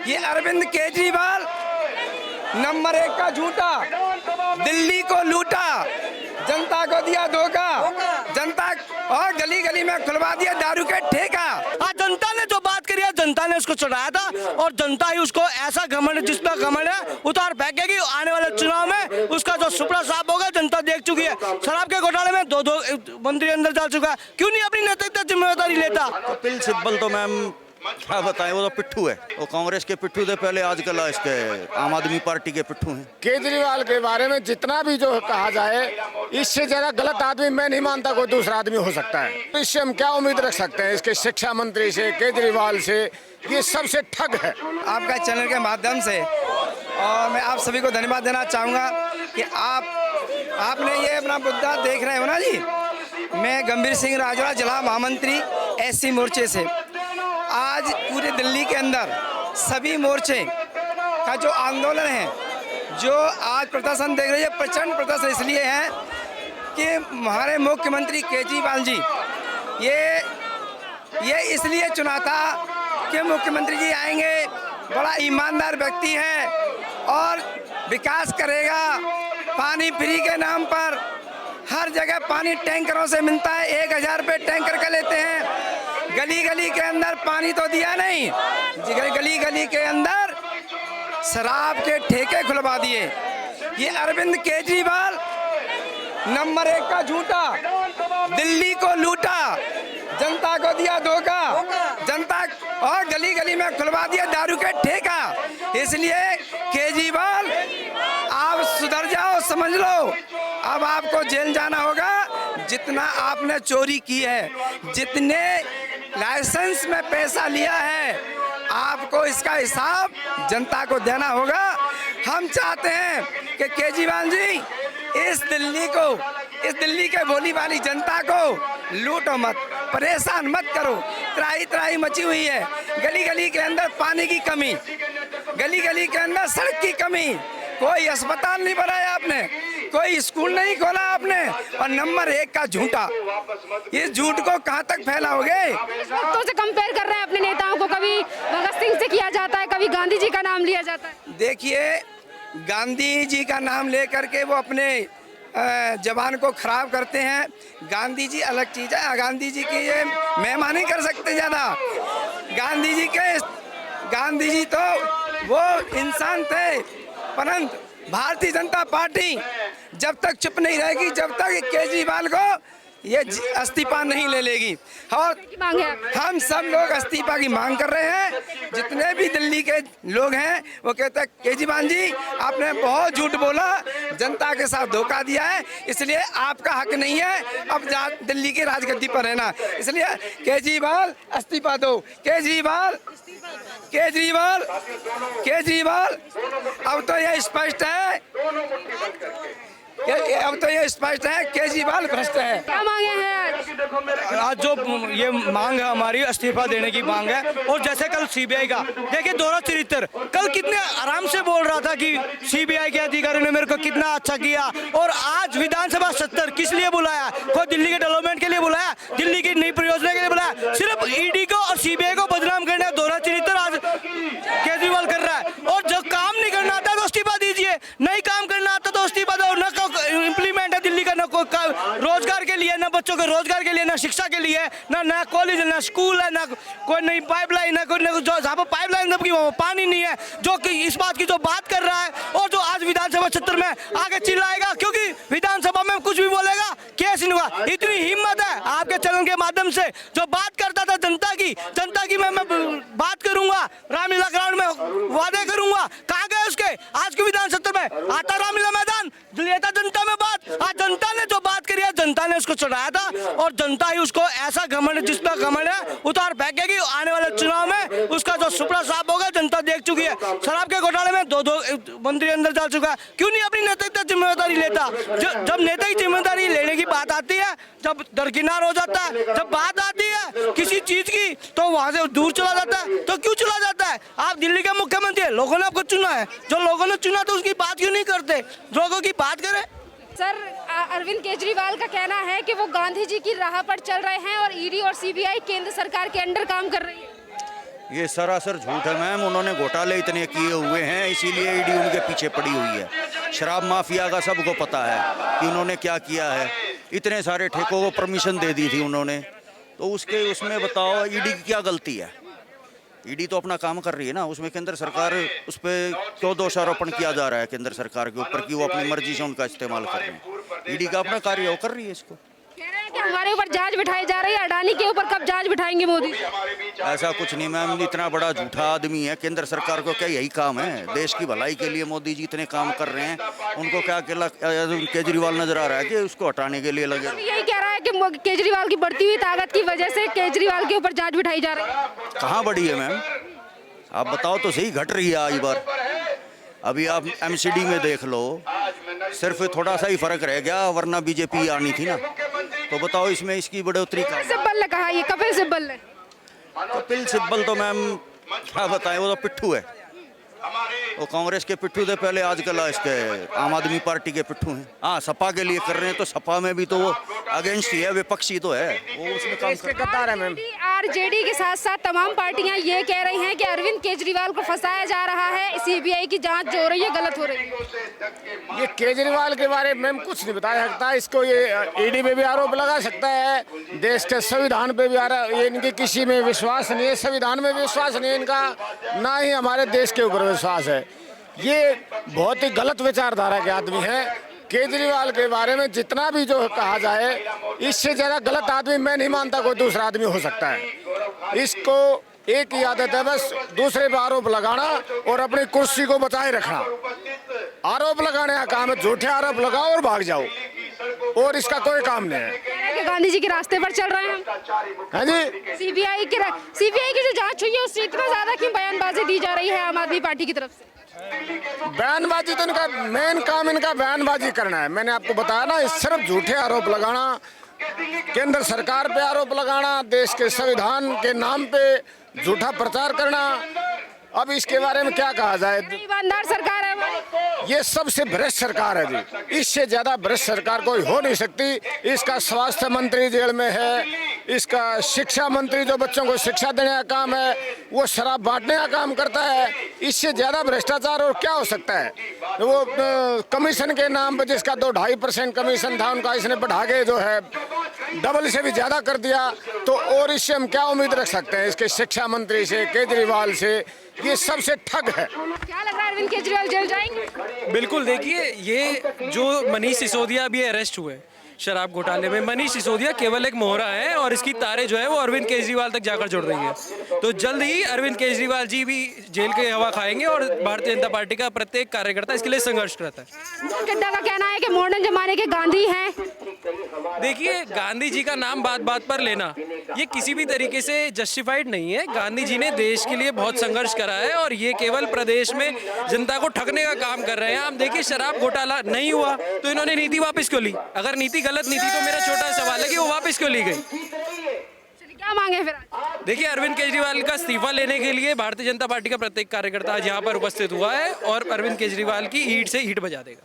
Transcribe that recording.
ये अरविंद केजरीवाल नंबर 1 का झूठा, दिल्ली को लूटा, जनता को दिया धोखा, जनता और गली गली में खुलवा दिया दारू के ठेका। आज जनता ने जो बात करी है, जनता ने उसको चढ़ाया था और जनता ही उसको ऐसा घमंड, जिसका घमंड है उतार फेंकेगी। आने वाले चुनाव में उसका जो सुपड़ा साफ होगा जनता देख चुकी है। शराब के घोटाले में दो मंत्री अंदर जा चुका है, क्यों नहीं अपनी नैतिकता जिम्मेदारी लेता? कपिल सिब्बल तो मैम क्या बताएं, वो तो पिट्ठू है, वो कांग्रेस के पिट्ठू थे पहले, आजकल इसके आम आदमी पार्टी के पिट्ठू हैं। केजरीवाल के बारे में जितना भी जो कहा जाए, इससे ज्यादा गलत आदमी मैं नहीं मानता कोई दूसरा आदमी हो सकता है। इससे हम क्या उम्मीद रख सकते हैं? इसके शिक्षा मंत्री से, केजरीवाल से, ये सबसे ठग है। आपका चैनल के माध्यम से और मैं आप सभी को धन्यवाद देना चाहूँगा कि आपने ये अपना मुद्दा देख रहे हो ना जी। मैं गंभीर सिंह राजौरा, जिला महामंत्री SC मोर्चे से। आज पूरे दिल्ली के अंदर सभी मोर्चे का जो आंदोलन है, जो आज प्रदर्शन देख रहे हैं, प्रचंड प्रदर्शन इसलिए है कि हमारे मुख्यमंत्री केजरीवाल जी ये इसलिए चुना था कि मुख्यमंत्री जी आएंगे, बड़ा ईमानदार व्यक्ति है और विकास करेगा। पानी फ्री के नाम पर हर जगह पानी टैंकरों से मिलता है, 1000 रुपये टैंकर का लेते हैं। गली गली के अंदर पानी तो दिया नहीं, गली गली के अंदर शराब के ठेके खुलवा दिए। ये अरविंद केजरीवाल नंबर 1 का झूठा, दिल्ली को लूटा, जनता को दिया धोखा, जनता और गली गली में खुलवा दिया दारू के ठेका। इसलिए केजरीवाल आप सुधर जाओ, समझ लो, अब आपको जेल जाना होगा। जितना आपने चोरी की है, जितने लाइसेंस में पैसा लिया है, आपको इसका हिसाब जनता को देना होगा। हम चाहते हैं कि केजरीवाल जी इस दिल्ली के भोली भाली जनता को लूटो मत, परेशान मत करो। त्राही त्राही मची हुई है, गली गली के अंदर पानी की कमी, गली गली के अंदर सड़क की कमी, कोई अस्पताल नहीं बनाया आपने, कोई स्कूल नहीं खोला आपने, और नंबर 1 का झूठा। इस झूठ को कहाँ तक फैलाओगे? तो से कंपेयर कर रहे हैं अपने नेताओं को, कभी भगत सिंह से किया जाता है, कभी गांधी जी का नाम लिया जाता है। देखिए, गांधी जी का नाम लेकर के वो अपने जबान को खराब करते हैं। गांधी जी अलग चीज़ है, गांधी जी की ये मेहमान नहीं कर सकते ज़्यादा। गांधी जी तो वो इंसान थे, परंतु भारतीय जनता पार्टी जब तक चुप नहीं रहेगी, जब तक केजरीवाल को ये इस्तीफा नहीं ले लेगी। और हम सब लोग इस्तीफा की मांग कर रहे हैं। जितने भी दिल्ली के लोग हैं वो कहते हैं केजरीवाल जी आपने बहुत झूठ बोला, जनता के साथ धोखा दिया है, इसलिए आपका हक नहीं है अब दिल्ली की राजगद्दी पर रहना। इसलिए केजरीवाल इस्तीफा दो। केजरीवाल अब तो ये स्पष्ट है, केजरीवाल भ्रष्ट है। क्या मांगे हैं आज जो ये मांग है हमारी, इस्तीफा देने की मांग है। और जैसे कल CBI का देखिए, दोहरा चरित्र, कल कितने आराम से बोल रहा था कि CBI के अधिकारियों ने मेरे को कितना अच्छा किया, और आज विधानसभा 70 किस लिए बुलाया? कोई दिल्ली के डेवलपमेंट के लिए बुलाया, दिल्ली की नई परियोजना के लिए बुलाया? सिर्फ ED को और CBI को बदनाम करने दोहरा चरित्र आज केजरीवाल कर रहा है। और जो काम नहीं करना आता तो इस्तीफा दीजिए, नहीं काम करना आता तो इस्तीफा दो। न इम्प्लीमेंट है दिल्ली का, न कोई रोजगार के लिए, न बच्चों के रोजगार के लिए, न शिक्षा के लिए, न कॉलेज, न स्कूल है, न कोई नई पाइपलाइन, न कोई जो जहाँ पर पाइपलाइन जबकि वहाँ पानी नहीं है, जो कि इस बात की जो बात कर रहा है और जो आज विधानसभा क्षेत्र में आगे चिल्लाएगा, क्योंकि विधानसभा में कुछ भी बोलेगा केस नहीं होगा। इतनी हिम्मत है आपके चैनल के माध्यम से, जो बात करता था जनता की मैं बात करूंगा, रामलीला ग्राउंड में वादे करूंगा, कहाँ गए उसके? आज के विधान सत्र में आता रामलीला मैदान, लेता जनता में बात। आज जनता ने जो बात करी है, जनता ने उसको चढ़ाया था और जनता ही उसको ऐसा घमंड, जिसका घमंड है उतार फेंकेगी। आने वाले चुनाव में उसका जो सुपड़ा साफ होगा जनता देख चुकी है। शराब के घोटाले में दो मंत्री अंदर जा चुका है, क्यों नहीं अपनी नैतिकता जिम्मेदारी लेता? जब नेता की जिम्मेदारी लेने की बात आती है, जब दरकिनार हो जाता है, जब बात आती है किसी चीज की, तो वहां से दूर चला जाता है। तो क्यों चला जाता है? आप दिल्ली के मुख्यमंत्री है, लोगों ने आपको चुना है, जो लोगों ने चुना तो उसकी बात क्यों नहीं करते? लोगों की बात करें। सर, अरविंद केजरीवाल का कहना है कि वो गांधी जी की राह पर चल रहे हैं और ED और CBI केंद्र सरकार के अंडर काम कर रही है। ये सरासर झूठ है मैम। उन्होंने घोटाले इतने किए हुए हैं, इसीलिए ईडी उनके पीछे पड़ी हुई है। शराब माफिया का सबको पता है कि उन्होंने क्या किया है। इतने सारे ठेकों को परमिशन दे दी थी उन्होंने, तो उसमें बताओ ईडी की क्या गलती है। ईडी तो अपना काम कर रही है ना, उसमें केंद्र सरकार उस पर क्यों दोषारोपण किया जा रहा है केंद्र सरकार के ऊपर कि वो अपनी मर्जी से उनका इस्तेमाल कर रहे हैं। ईडी का अपना कार्य वो कर रही है इसको। कह रहे हैं कि हमारे ऊपर जांच बिठाई जा रही है, अडानी के ऊपर कब जांच बिठाएंगे मोदी? ऐसा कुछ नहीं मैम, इतना बड़ा झूठा आदमी है। केंद्र सरकार को क्या यही काम है? देश की भलाई के लिए मोदी जी इतने काम कर रहे हैं, उनको क्या अकेला केजरीवाल नजर आ रहा है कि उसको हटाने के लिए लगे? यही कह रहा है कि केजरीवाल की बढ़ती हुई ताकत की वजह से केजरीवाल के ऊपर जांच बिठाई जा रही है। कहाँ बढ़ी है मैम? आप बताओ तो सही, घट रही है आज बार। अभी आप एमसीडी में देख लो, सिर्फ थोड़ा सा ही फर्क रह गया, वरना बीजेपी आनी थी ना। तो बताओ इसमें इसकी बढ़ोतरी का? सिब्बल ने कहा, ये कपिल सिब्बल ने। कपिल सिब्बल तो मैम क्या बताएं, वो तो पिट्ठू है। वो कांग्रेस के पिट्ठू थे पहले, आजकल इसके आम आदमी पार्टी के पिट्ठू हैं। हाँ, सपा के लिए कर रहे हैं, तो सपा में भी तो वो अगेंस्ट ही है, विपक्षी तो है वो, उसमें काम कर गद्दार है मैम। आरजेडी के साथ साथ तमाम पार्टियां ये कह रही हैं कि अरविंद केजरीवाल को फंसाया जा रहा है, सीबीआई की जांच जो हो रही है गलत हो रही है। ये केजरीवाल के बारे में मैम कुछ नहीं बताया सकता। इसको ये ईडी पे भी आरोप लगा सकता है, देश के संविधान पे भी ये इनके किसी में विश्वास नहीं है, संविधान में विश्वास नहीं है इनका, ना ही हमारे देश के ऊपर विश्वास है। ये बहुत ही गलत विचारधारा के आदमी हैं। केजरीवाल के बारे में जितना भी जो कहा जाए, इससे ज़्यादा गलत आदमी मैं नहीं मानता कोई दूसरा आदमी हो सकता है। इसको एक ही आदत है, बस दूसरे पर आरोप लगाना और अपनी कुर्सी को बचाए रखना। आरोप लगाने का काम है, झूठे आरोप लगाओ और भाग जाओ, और इसका कोई काम नहीं है। कि गांधी जी के रास्ते पर चल रहे हैं हम। हाँ जी, सीबीआई की जो जांच हुई है उससे इतना ज्यादा क्यों बयानबाजी दी जा रही है आम आदमी पार्टी की तरफ से? बयानबाजी तो इनका मेन काम, इनका बयानबाजी करना है। मैंने आपको बताया ना, सिर्फ झूठे आरोप लगाना, केंद्र सरकार पे आरोप लगाना, देश के संविधान के नाम पे झूठा प्रचार करना। अब इसके बारे में क्या कहा जाए? ईमानदार सरकार है हमारी। ये सबसे भ्रष्ट सरकार है जी, इससे ज्यादा भ्रष्ट सरकार कोई हो नहीं सकती। इसका स्वास्थ्य मंत्री जेल में है, इसका शिक्षा मंत्री जो बच्चों को शिक्षा देने का काम है वो शराब बांटने का काम करता है। इससे ज्यादा भ्रष्टाचार और क्या हो सकता है? वो कमीशन के नाम पर जिसका 2-2.5% कमीशन था, उनका इसने बढ़ा के जो है डबल से भी ज्यादा कर दिया। तो और इससे हम क्या उम्मीद रख सकते हैं? इसके शिक्षा मंत्री से, केजरीवाल से, ये सबसे ठग है। क्या लग रहा है अरविंद केजरीवाल जेल जाएंगे? बिल्कुल, देखिए ये जो मनीष सिसोदिया अभी अरेस्ट हुए शराब घोटाले में, मनीष सिसोदिया केवल एक मोहरा है और इसकी तारें जो है वो अरविंद केजरीवाल तक जाकर जुड़ रही है। तो जल्द ही अरविंद केजरीवाल जी भी जेल के हवा खाएंगे और भारतीय जनता पार्टी का प्रत्येक कार्यकर्ता इसके लिए संघर्ष करता है। किड्डा का कहना है कि मॉडर्न जमाने के गांधी हैं। देखिए, गांधी जी का नाम बात बात पर लेना ये किसी भी तरीके से जस्टिफाइड नहीं है। गांधी जी ने देश के लिए बहुत संघर्ष करा है और ये केवल प्रदेश में जनता को ठगने का काम कर रहे हैं। आप देखिए, शराब घोटाला नहीं हुआ तो इन्होंने नीति वापस क्यों ली? अगर नीति गलत नीति तो मेरा छोटा सवाल है कि वो वापस क्यों ली गई? क्या मांगे फिर? देखिए, अरविंद केजरीवाल का इस्तीफा लेने के लिए भारतीय जनता पार्टी का प्रत्येक कार्यकर्ता आज यहाँ पर उपस्थित हुआ है और अरविंद केजरीवाल की ईंट से ईंट बजा देगा।